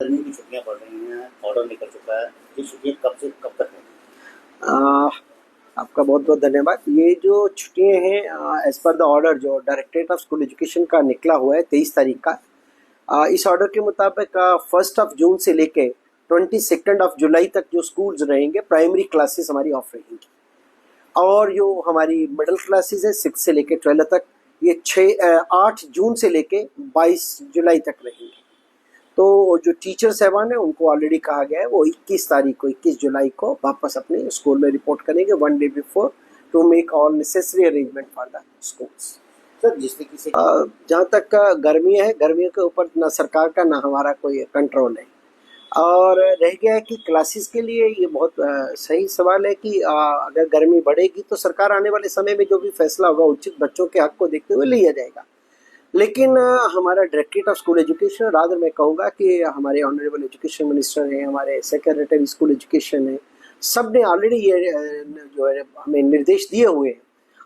गर्मी की छुट्टियां पड़ रही हैं, ऑर्डर निकल चुका है। ये छुट्टियां कब से कब तक है? आ, आपका बहुत बहुत धन्यवाद। ये जो छुट्टियां हैं एज पर द ऑर्डर जो डायरेक्टरेट ऑफ स्कूल एजुकेशन का निकला हुआ है 23 तारीख का। इस ऑर्डर के मुताबिक 1 जून से लेके 22 जुलाई तक जो स्कूल्स रहेंगे, प्राइमरी क्लासेस हमारी ऑफ रहेंगी। और जो हमारी मिडिल क्लासेस है 6 से लेके 12 तक, ये 8 जून से लेके 22 जुलाई तक रहेंगी। तो जो टीचर साहबान है उनको ऑलरेडी कहा गया है वो 21 तारीख को 21 जुलाई को वापस अपने स्कूल में रिपोर्ट करेंगे 1 day before, to make all necessary arrangement for the schools. Sir, जिस तरीके से जहाँ तक गर्मियाँ है, गर्मियों के ऊपर ना सरकार का ना हमारा कोई कंट्रोल है। और रह गया है कि क्लासेस के लिए ये बहुत सही सवाल है कि अगर गर्मी बढ़ेगी तो सरकार आने वाले समय में जो भी फैसला होगा उचित बच्चों के हक को देखते हुए लिया जाएगा। लेकिन हमारा directorate of school education, rather मैं कहूँगा कि हमारे ऑनरेबल एजुकेशन मिनिस्टर हैं, हमारे सेक्रेटरी स्कूल एजुकेशन है, सब ने ऑलरेडी ये जो है हमें निर्देश दिए हुए हैं।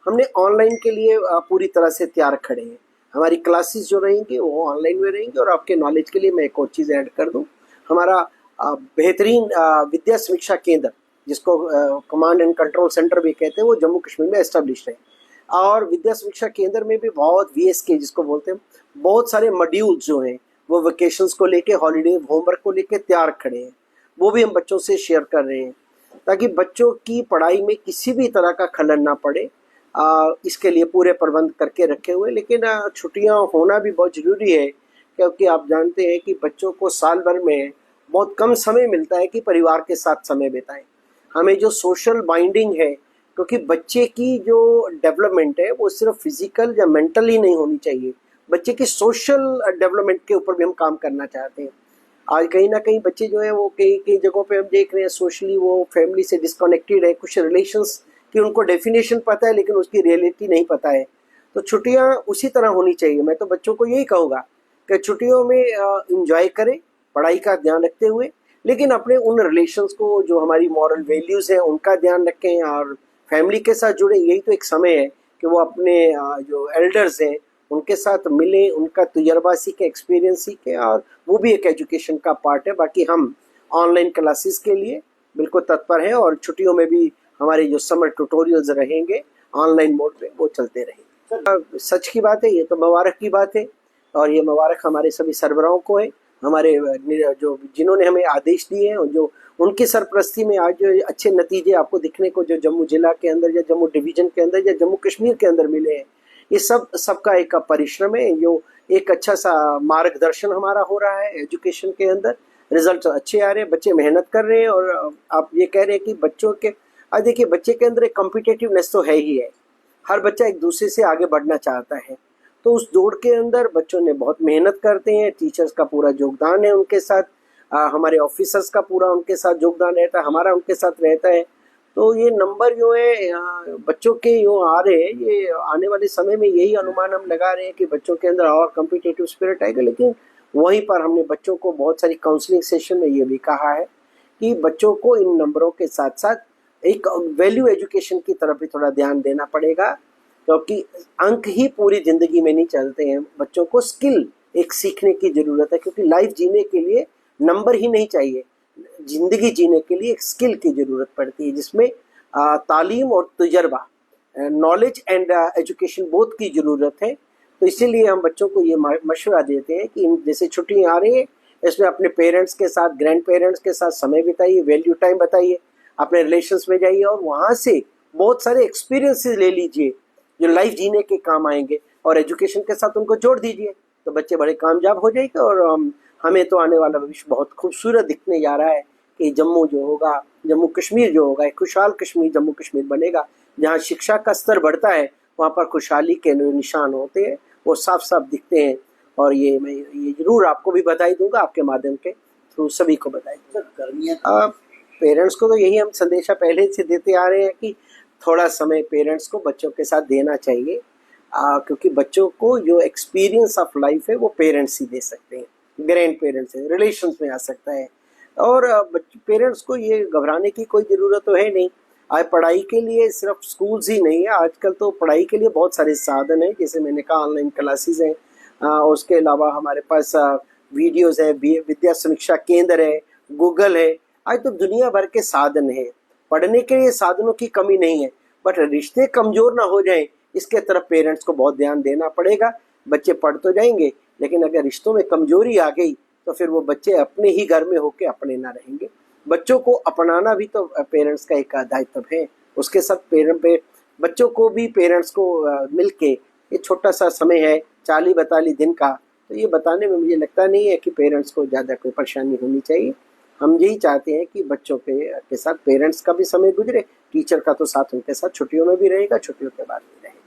हमने ऑनलाइन के लिए पूरी तरह से तैयार खड़े हैं। हमारी क्लासेस जो रहेंगी वो ऑनलाइन में रहेंगी। और आपके नॉलेज के लिए मैं एक और चीज़ ऐड कर दूँ, हमारा बेहतरीन विद्या समीक्षा केंद्र, जिसको कमांड एंड कंट्रोल सेंटर भी कहते हैं, वो जम्मू कश्मीर में एस्टेब्लिश है। और विद्या समीक्षा केंद्र में भी बहुत VSK जिसको बोलते हैं, बहुत सारे मॉड्यूल्स जो हैं वो वेकेशंस को लेके, हॉलीडे होमवर्क को लेके तैयार खड़े हैं। वो भी हम बच्चों से शेयर कर रहे हैं ताकि बच्चों की पढ़ाई में किसी भी तरह का खलल ना पड़े। इसके लिए पूरे प्रबंध करके रखे हुए। लेकिन छुट्टियां होना भी बहुत ज़रूरी है, क्योंकि आप जानते हैं कि बच्चों को साल भर में बहुत कम समय मिलता है कि परिवार के साथ समय बिताएं। हमें जो सोशल बाइंडिंग है, क्योंकि बच्चे की जो डेवलपमेंट है वो सिर्फ फिजिकल या मेंटल ही नहीं होनी चाहिए, बच्चे की सोशल डेवलपमेंट के ऊपर भी हम काम करना चाहते हैं। आज कहीं ना कहीं बच्चे जो है वो कई कई जगहों पे हम देख रहे हैं सोशली वो फैमिली से डिस्कनेक्टेड है। कुछ रिलेशंस की उनको डेफिनेशन पता है लेकिन उसकी रियलिटी नहीं पता है। तो छुट्टियां उसी तरह होनी चाहिए। मैं तो बच्चों को यही कहूँगा कि छुट्टियों में इंजॉय करें, पढ़ाई का ध्यान रखते हुए, लेकिन अपने उन रिलेशंस को, जो हमारी मॉरल वैल्यूज़ हैं, उनका ध्यान रखें। और फैमिली के साथ जुड़े। यही तो एक समय है कि वो अपने जो एल्डर्स हैं उनके साथ मिलें, उनका तजुर्बा सीखें, एक्सपीरियंस सीखें। और वो भी एक एजुकेशन का पार्ट है। बाकी हम ऑनलाइन क्लासेस के लिए बिल्कुल तत्पर हैं और छुट्टियों में भी हमारे जो समर ट्यूटोरियल्स रहेंगे ऑनलाइन मोड पे वो चलते रहेंगे। सच की बात है, ये तो मुबारक की बात है। और ये मुबारक हमारे सभी सरबराहों को है, हमारे जो जिन्होंने हमें आदेश दिए हैं और जो उनकी सरपरस्ती में आज जो अच्छे नतीजे आपको दिखने को जो जम्मू जिला के अंदर या जम्मू डिवीजन के अंदर या जम्मू कश्मीर के अंदर मिले हैं, ये सबका एक परिश्रम है। जो एक अच्छा सा मार्गदर्शन हमारा हो रहा है एजुकेशन के अंदर, रिजल्ट अच्छे आ रहे हैं, बच्चे मेहनत कर रहे हैं। और आप ये कह रहे हैं कि बच्चों के, आज देखिए बच्चे के अंदर एक कॉम्पिटिटिवनेस तो है ही है। हर बच्चा एक दूसरे से आगे बढ़ना चाहता है। तो उस दौड़ के अंदर बच्चों ने बहुत मेहनत करते हैं, टीचर्स का पूरा योगदान है उनके साथ, हमारे ऑफिसर्स का पूरा उनके साथ योगदान रहता है, हमारा उनके साथ रहता है। तो ये नंबर जो है बच्चों के जो आ रहे हैं, ये आने वाले समय में यही अनुमान हम लगा रहे हैं कि बच्चों के अंदर और कम्पिटिटिव स्पिरिट आएगा। लेकिन वहीं पर हमने बच्चों को बहुत सारी काउंसलिंग सेशन में ये भी कहा है कि बच्चों को इन नंबरों के साथ साथ एक वैल्यू एजुकेशन की तरफ भी थोड़ा ध्यान देना पड़ेगा, क्योंकि अंक ही पूरी ज़िंदगी में नहीं चलते हैं। बच्चों को स्किल एक सीखने की ज़रूरत है, क्योंकि लाइफ जीने के लिए नंबर ही नहीं चाहिए, ज़िंदगी जीने के लिए एक स्किल की ज़रूरत पड़ती है, जिसमें तालीम और तजर्बा, नॉलेज एंड एजुकेशन बोथ की ज़रूरत है। तो इसीलिए हम बच्चों को ये मशवरा देते हैं कि जैसे छुट्टियाँ आ रही है, इसमें अपने पेरेंट्स के साथ, ग्रैंड पेरेंट्स के साथ समय बिताइए, वैल्यू टाइम बताइए, अपने रिलेशंस में जाइए और वहाँ से बहुत सारे एक्सपीरियंसेस ले लीजिए जो लाइफ जीने के काम आएंगे, और एजुकेशन के साथ उनको जोड़ दीजिए। तो बच्चे बड़े कामयाब हो जाएंगे। और हमें तो आने वाला भविष्य बहुत खूबसूरत दिखने जा रहा है कि जम्मू जो होगा, जम्मू कश्मीर जो होगा, एक खुशहाल कश्मीर जम्मू कश्मीर बनेगा। जहाँ शिक्षा का स्तर बढ़ता है वहाँ पर खुशहाली के निशान होते हैं, वो साफ साफ दिखते हैं। और ये मैं ये ज़रूर आपको भी बधाई दूंगा, आपके माध्यम के थ्रू सभी को बधाई दूंगा। गर्मियाँ पेरेंट्स को तो यही हम संदेशा पहले से देते आ रहे हैं कि थोड़ा समय पेरेंट्स को बच्चों के साथ देना चाहिए, क्योंकि बच्चों को जो एक्सपीरियंस ऑफ लाइफ है वो पेरेंट्स ही दे सकते हैं, ग्रैंड पेरेंट्स हैं, रिलेशंस में आ सकता है। और पेरेंट्स को ये घबराने की कोई ज़रूरत तो है नहीं। आज पढ़ाई के लिए सिर्फ स्कूल्स ही नहीं है, आजकल तो पढ़ाई के लिए बहुत सारे साधन हैं, जैसे मैंने कहा ऑनलाइन क्लासेस हैं। उसके अलावा हमारे पास वीडियोस है, विद्या समीक्षा केंद्र है, गूगल है। आज तो दुनिया भर के साधन है, पढ़ने के लिए साधनों की कमी नहीं है, बट रिश्ते कमजोर ना हो जाएं इसके तरफ पेरेंट्स को बहुत ध्यान देना पड़ेगा। बच्चे पढ़ तो जाएंगे, लेकिन अगर रिश्तों में कमजोरी आ गई तो फिर वो बच्चे अपने ही घर में होके अपने ना रहेंगे। बच्चों को अपनाना भी तो पेरेंट्स का एक दायित्व है। उसके साथ बच्चों को भी पेरेंट्स को मिलके, ये छोटा सा समय है 40-42 दिन का, तो ये बताने में मुझे लगता नहीं है कि पेरेंट्स को ज़्यादा कोई परेशानी होनी चाहिए। हम यही चाहते हैं कि बच्चों के साथ पेरेंट्स का भी समय गुजरे, टीचर का तो साथ उनके साथ छुट्टियों में भी रहेगा, छुट्टियों के बाद भी रहेगा।